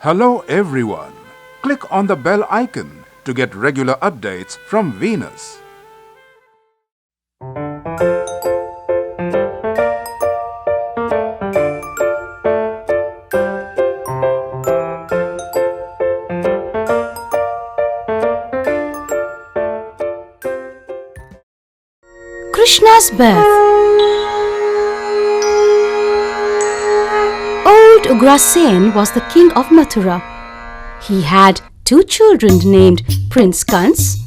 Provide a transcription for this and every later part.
Hello everyone. Click on the bell icon to get regular updates from Venus. Krishna's birth. Old Ugrasen was the king of Mathura. He had 2 children named Prince Kans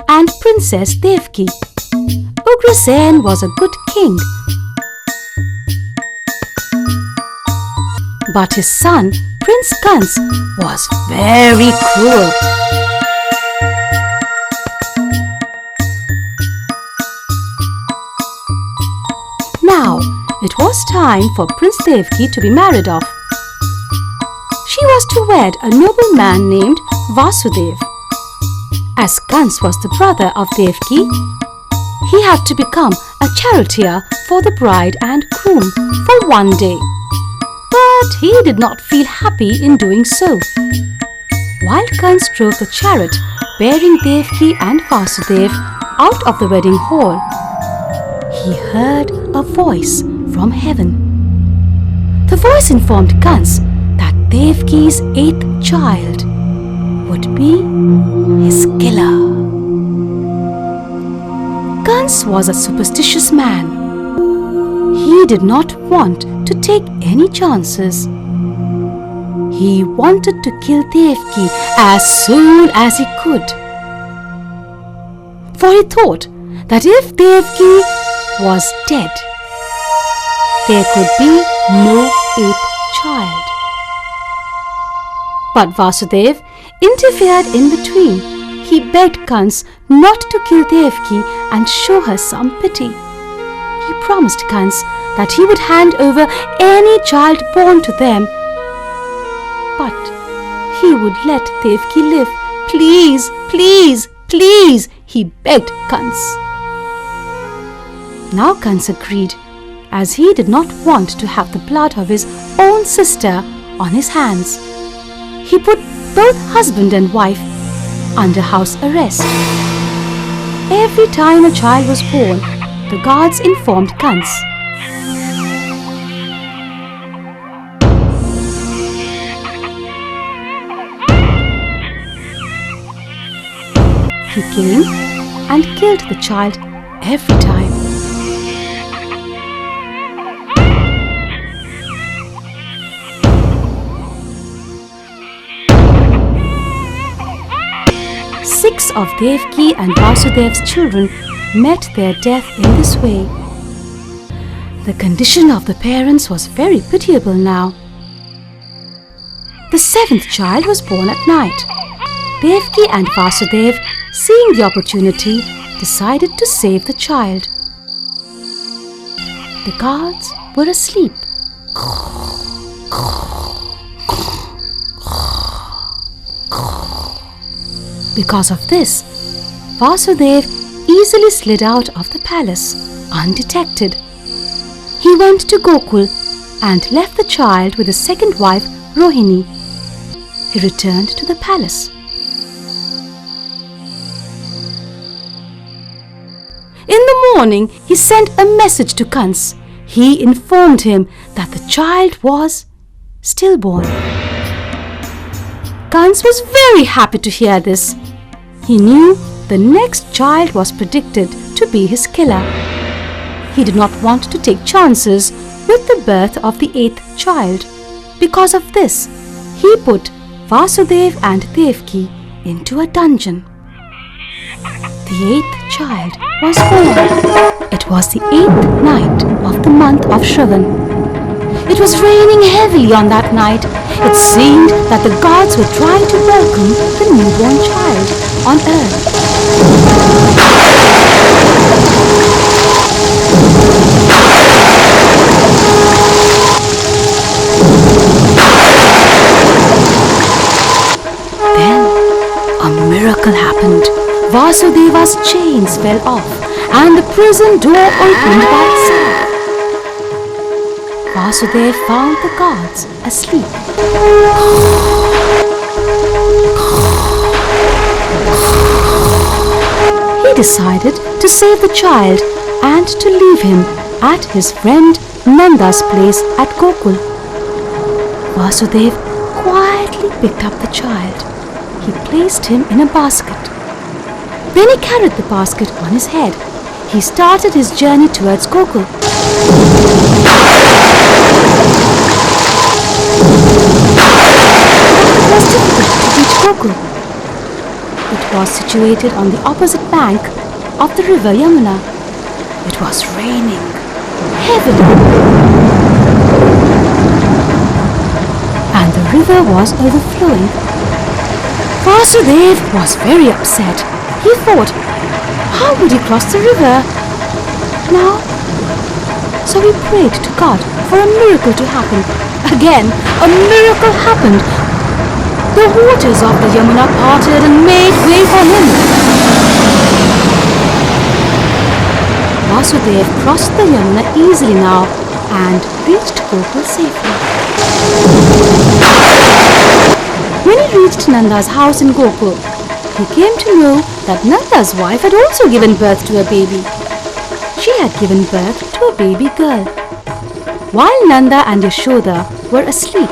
and Princess Devki. Ugrasen was a good king, but his son Prince Kans was very cruel. Now, it was time for Prince Devki to be married off. She was to wed a nobleman named Vasudev. As Kans was the brother of Devki, he had to become a charioteer for the bride and groom for one day. But he did not feel happy in doing so. While Kans drove the chariot bearing Devki and Vasudev out of the wedding hall, he heard a voice from heaven. The voice informed Kans that Devki's 8th child would be his killer. Kans was a superstitious man. He did not want to take any chances. He wanted to kill Devki as soon as he could. For he thought that if Devki was dead, there could be no 8th child. But Vasudev interfered in between. He begged Kans not to kill Devki and show her some pity. He promised Kans that he would hand over any child born to them, but he would let Devki live. Please, please, please, he begged Kans. Now Kans agreed, as he did not want to have the blood of his own sister on his hands. He put both husband and wife under house arrest. Every time a child was born, the guards informed Kans. He came and killed the child every time. Six of Devki and Vasudev's children met their death in this way. The condition of the parents was very pitiable now. The 7th child was born at night. Devki and Vasudev, seeing the opportunity, decided to save the child. The guards were asleep. Because of this, Vasudev easily slid out of the palace undetected. He went to Gokul and left the child with his second wife, Rohini. He returned to the palace. In the morning, he sent a message to Kans. He informed him that the child was stillborn. Kans was very happy to hear this. He knew the next child was predicted to be his killer. He did not want to take chances with the birth of the 8th child. Because of this, he put Vasudev and Devki into a dungeon. The 8th child was born. It was the 8th night of the month of Shravan. It was raining heavily on that night. It seemed that the gods were trying to welcome the newborn child on earth. Then a miracle happened. Vasudeva's chains fell off and the prison door opened by itself. Vasudev found the gods asleep. decided to save the child and to leave him at his friend Nanda's place at Gokul. Vasudev quietly picked up the child. He placed him in a basket. Then he carried the basket on his head. He started his journey towards Gokul. It was difficult to reach Gokul. It was situated on the opposite bank of the river Yamuna. It was raining heavily, and the river was overflowing. Vasudev was very upset. He thought, how would he cross the river now? So he prayed to God for a miracle to happen. Again, a miracle happened. The waters of the Yamuna parted and made way for him. Vasudev crossed the Yamuna easily now and reached Gokul safely. When he reached Nanda's house in Gokul, he came to know that Nanda's wife had also given birth to a baby. She had given birth to a baby girl. While Nanda and Yashoda were asleep,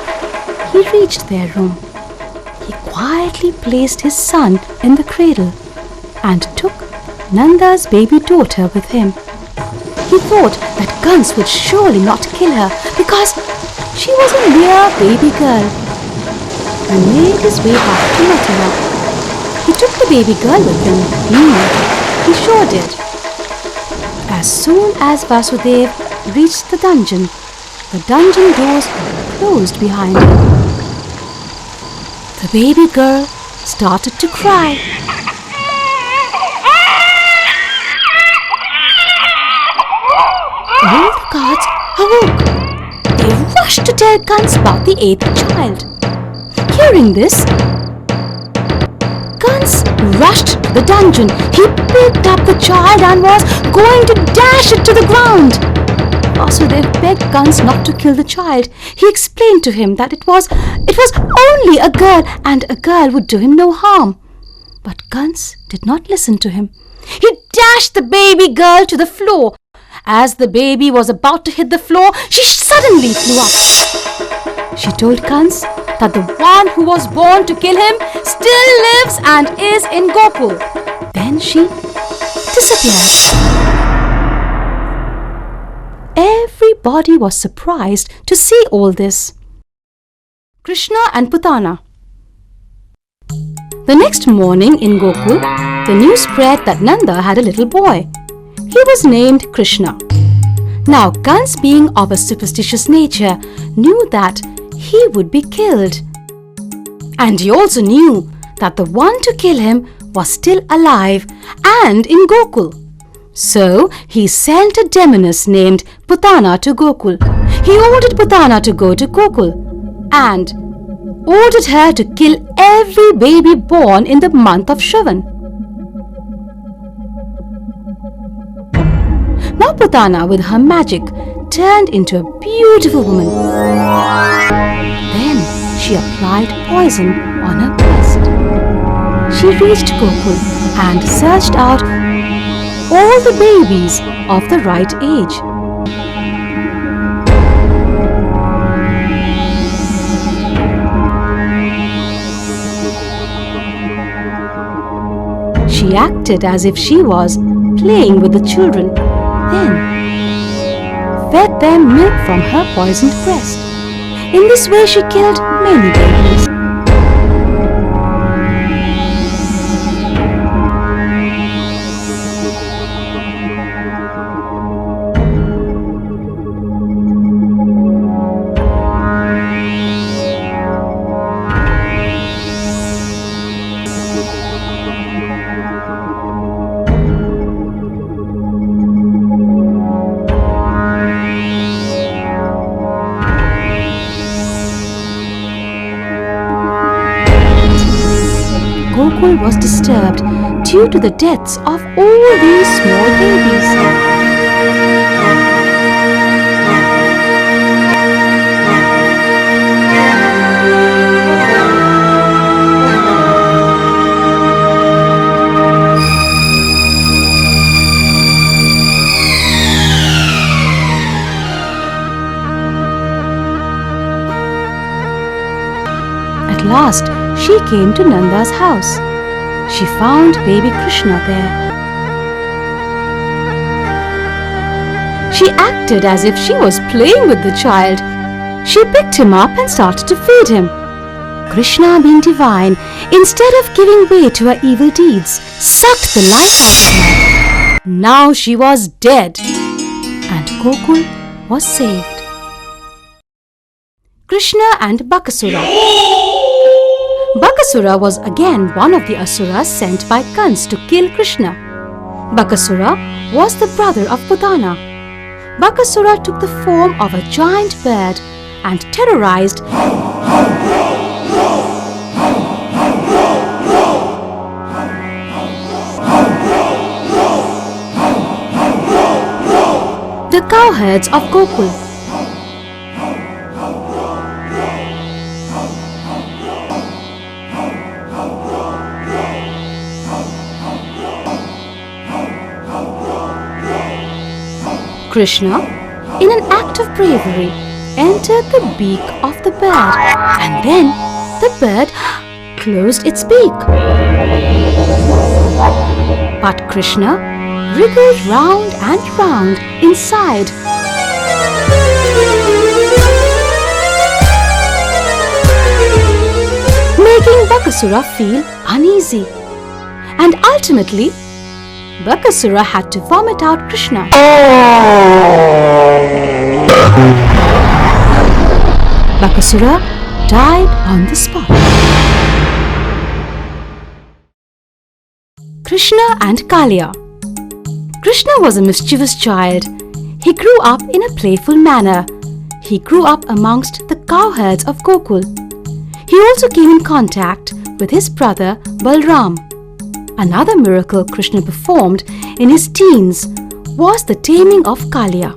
he reached their room. He quietly placed his son in the cradle and took Nanda's baby daughter with him. He thought that Kans would surely not kill her because she was a mere baby girl. He made his way back to Mathura. He took the baby girl with him. He sure did. As soon as Vasudev reached the dungeon doors closed behind him. The baby girl started to cry. All the guards awoke. They rushed to tell Kans about the 8th child. Hearing this, Kans rushed to the dungeon. He picked up the child and was going to dash it to the ground. Vasudev begged Kans not to kill the child. He explained to him that it was only a girl and a girl would do him no harm. But Kans did not listen to him. He dashed the baby girl to the floor. As the baby was about to hit the floor, she suddenly flew up. She told Kans that the one who was born to kill him still lives and is in Gokul. Then she disappeared. Everybody was surprised to see all this. Krishna and Putana. The next morning in Gokul, the news spread that Nanda had a little boy. He was named Krishna. Now, Kans, being of a superstitious nature, knew that he would be killed. And he also knew that the one to kill him was still alive and in Gokul. So, he sent a demoness named Putana to Gokul. He ordered Putana to go to Gokul and ordered her to kill every baby born in the month of Shravan. Now Putana, with her magic, turned into a beautiful woman. Then she applied poison on her breast. She reached Gokul and searched out all the babies of the right age. She acted as if she was playing with the children, then fed them milk from her poisoned breast. In this way she killed many babies. Gokul was disturbed due to the deaths of all these small babies. At last, she came to Nanda's house. She found baby Krishna there. She acted as if she was playing with the child. She picked him up and started to feed him. Krishna, being divine, instead of giving way to her evil deeds, sucked the life out of her. Now she was dead, and Gokul was saved. Krishna and Bakasura. Bakasura was again one of the Asuras sent by Kans to kill Krishna. Bakasura was the brother of Putana. Bakasura took the form of a giant bird and terrorized the cowherds of Gokul. Krishna, in an act of bravery, entered the beak of the bird, and then the bird closed its beak. But Krishna wriggled round and round inside. Making Bakasura feel uneasy. And ultimately, Bakasura had to vomit out Krishna. Bakasura died on the spot. Krishna and Kalia. Krishna was a mischievous child. He grew up in a playful manner. He grew up amongst the cowherds of Gokul. He also came in contact with his brother Balram. Another miracle Krishna performed in his teens was the taming of Kaliya.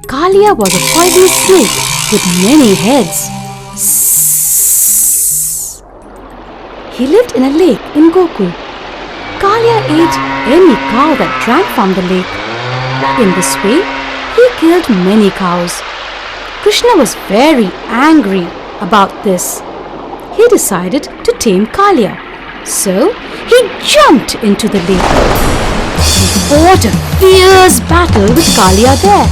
Kaliya was a poisonous snake with many heads. He lived in a lake in Gokul. Kaliya ate any cow that drank from the lake. In this way, he killed many cows. Krishna was very angry about this. He decided to tame Kaliya. So, he jumped into the lake. He fought a fierce battle with Kaliya there.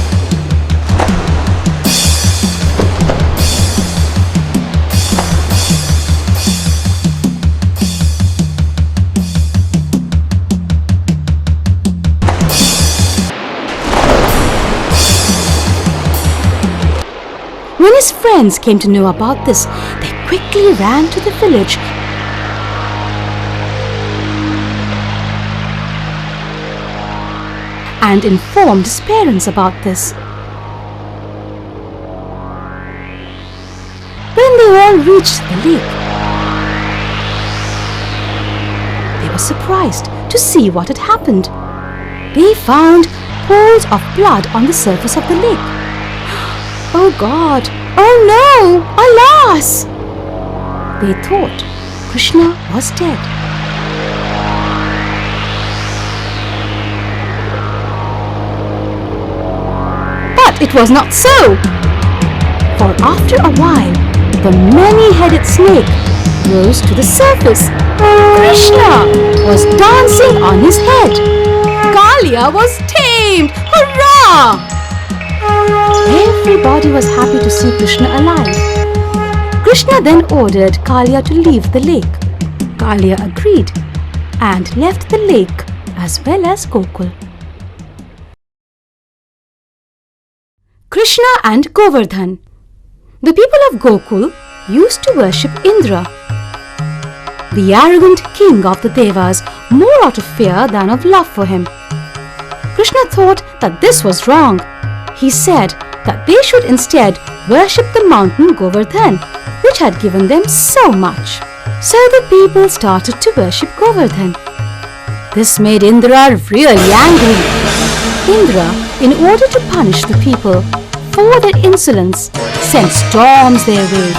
When his friends came to know about this, they quickly ran to the village and informed his parents about this. When they all reached the lake, they were surprised to see what had happened. They found pools of blood on the surface of the lake. Oh God! Oh no! Alas! They thought Krishna was dead. But it was not so. For after a while, the many-headed snake rose to the surface. Krishna was dancing on his head. Kaliya was tamed! Hurrah! Everybody was happy to see Krishna alive. Krishna then ordered Kaliya to leave the lake. Kaliya agreed and left the lake as well as Gokul. Krishna and Goverdhan. The people of Gokul used to worship Indra, the arrogant king of the Devas, more out of fear than of love for him. Krishna thought that this was wrong. He said that they should instead worship the mountain Goverdhan, which had given them so much. So the people started to worship Goverdhan. This made Indra really angry. Indra, in order to punish the people for their insolence, sent storms their way.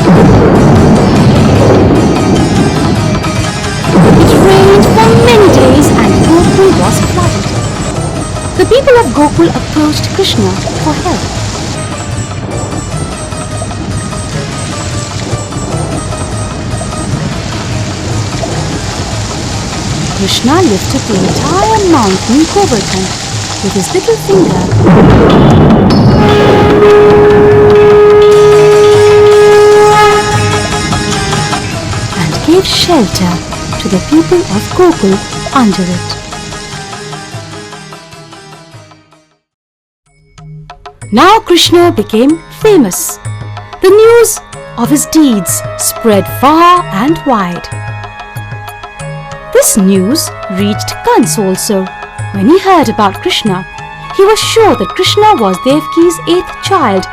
It rained for many days and Gokul was flooded. The people of Gokul approached Krishna for help. Krishna lifted the entire mountain Goverdhan with his little finger and gave shelter to the people of Gokul under it. Now Krishna became famous. The news of his deeds spread far and wide. This news reached Kans also. When he heard about Krishna, he was sure that Krishna was Devki's 8th child.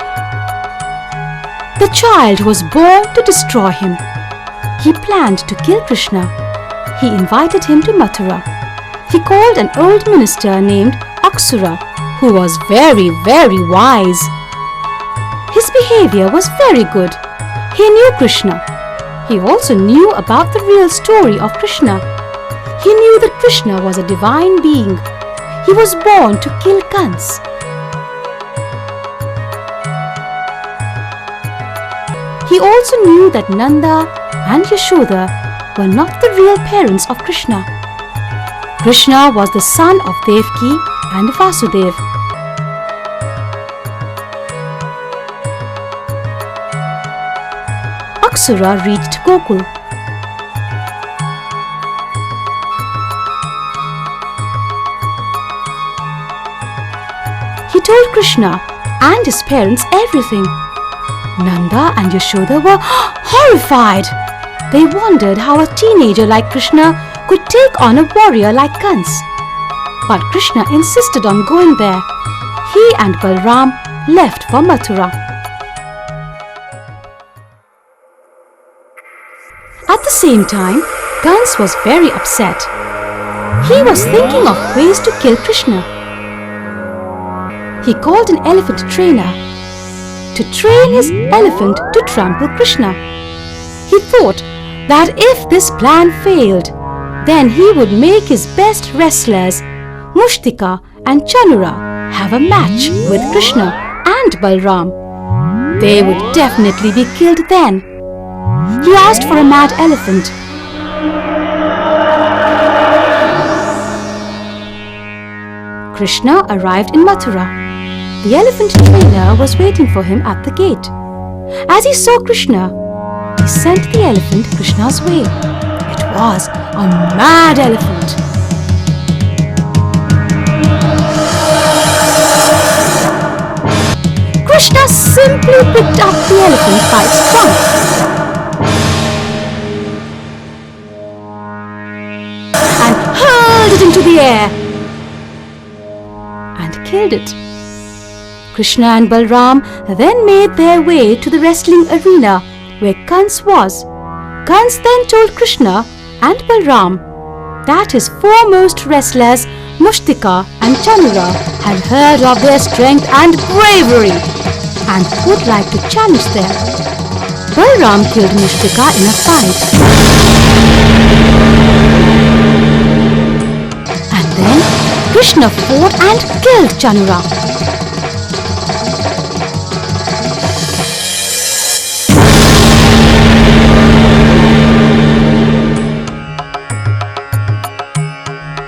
The child was born to destroy him. He planned to kill Krishna. He invited him to Mathura. He called an old minister named Bakasura, who was very, very wise. His behavior was very good. He knew Krishna. He also knew about the real story of Krishna. He knew that Krishna was a divine being. He was born to kill Kans. He also knew that Nanda and Yashoda were not the real parents of Krishna. Krishna was the son of Devki and Vasudev. Bakasura reached Gokul. He told Krishna and his parents everything. Nanda and Yashoda were horrified. They wondered how a teenager like Krishna could take on a warrior like Kans. But Krishna insisted on going there. He and Balram left for Mathura. At the same time, Kans was very upset. He was thinking of ways to kill Krishna. He called an elephant trainer to train his elephant to trample Krishna. He thought that if this plan failed, then he would make his best wrestlers, Mushtika and Chanura, have a match with Krishna and Balram. They would definitely be killed then. He asked for a mad elephant. Krishna arrived in Mathura. The elephant trainer was waiting for him at the gate. As he saw Krishna, he sent the elephant Krishna's way. It was a mad elephant. Krishna simply picked up the elephant by its trunk and hurled it into the air and killed it. Krishna and Balram then made their way to the wrestling arena where Kans was. Kans then told Krishna and Balram that his foremost wrestlers, Mushtika and Chanura, had heard of their strength and bravery and would like to challenge them. Balram killed Mushtika in a fight. And then Krishna fought and killed Chanura.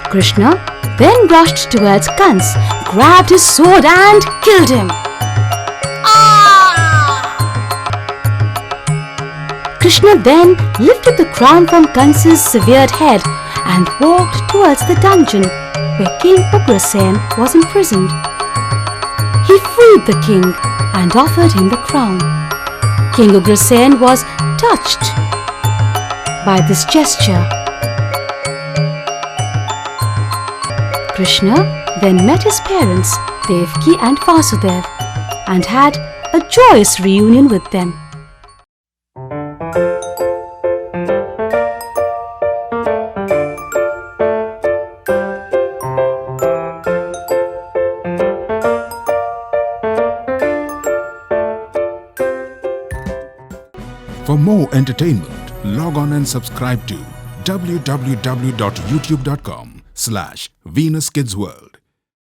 Krishna then rushed towards Kans, grabbed his sword and killed him. Krishna then lifted the crown from Kans's severed head and walked towards the dungeon where King Ugrasen was imprisoned. He freed the king and offered him the crown. King Ugrasen was touched by this gesture. Krishna then met his parents, Devki and Vasudev, and had a joyous reunion with them. For more entertainment, log on and subscribe to www.youtube.com/Venus Kids World.